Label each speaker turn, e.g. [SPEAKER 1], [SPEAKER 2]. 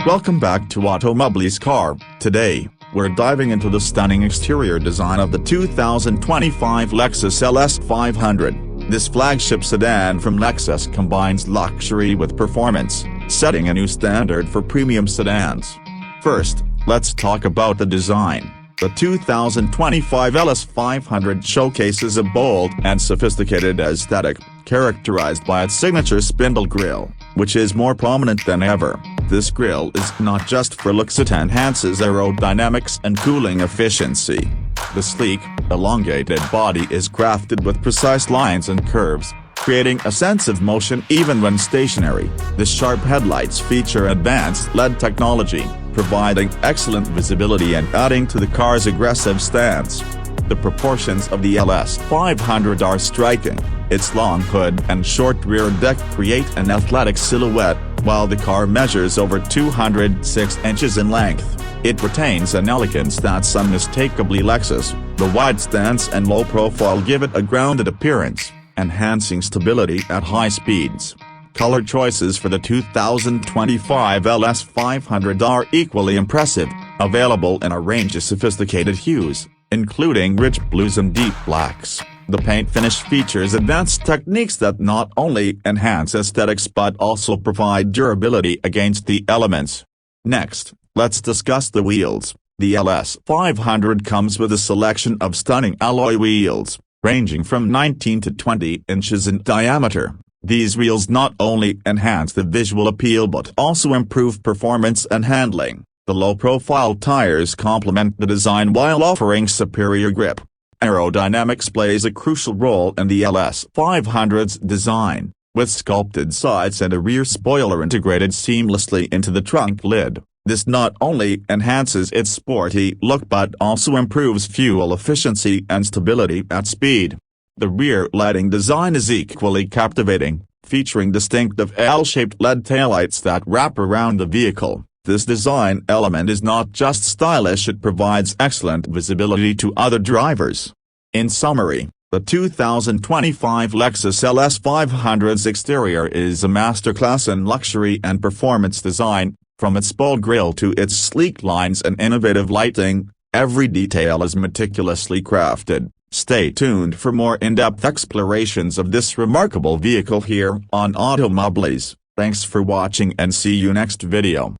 [SPEAKER 1] Welcome back to Automobile's car. Today, we're diving into the stunning exterior design of the 2025 Lexus LS 500. This flagship sedan from Lexus combines luxury with performance, setting a new standard for premium sedans. First, let's talk about the design. The 2025 LS 500 showcases a bold and sophisticated aesthetic, characterized by its signature spindle grille, which is more prominent than ever. This grille is not just for looks, it enhances aerodynamics and cooling efficiency. The sleek, elongated body is crafted with precise lines and curves, creating a sense of motion even when stationary. The sharp headlights feature advanced LED technology, providing excellent visibility and adding to the car's aggressive stance. The proportions of the LS 500 are striking. Its long hood and short rear deck create an athletic silhouette, while the car measures over 206 inches in length. It retains an elegance that's unmistakably Lexus. The wide stance and low profile give it a grounded appearance, enhancing stability at high speeds. Color choices for the 2025 LS 500 are equally impressive, available in a range of sophisticated hues, including rich blues and deep blacks. The paint finish features advanced techniques that not only enhance aesthetics but also provide durability against the elements. Next, let's discuss the wheels. The LS 500 comes with a selection of stunning alloy wheels, ranging from 19 to 20 inches in diameter. These wheels not only enhance the visual appeal but also improve performance and handling. The low-profile tires complement the design while offering superior grip. Aerodynamics plays a crucial role in the LS 500's design, with sculpted sides and a rear spoiler integrated seamlessly into the trunk lid. This not only enhances its sporty look but also improves fuel efficiency and stability at speed. The rear lighting design is equally captivating, featuring distinctive L-shaped LED taillights that wrap around the vehicle. This design element is not just stylish, it provides excellent visibility to other drivers. In summary, the 2025 Lexus LS 500's exterior is a masterclass in luxury and performance design. From its bold grille to its sleek lines and innovative lighting, every detail is meticulously crafted. Stay tuned for more in-depth explorations of this remarkable vehicle here on Automobiles. Thanks for watching and see you next video.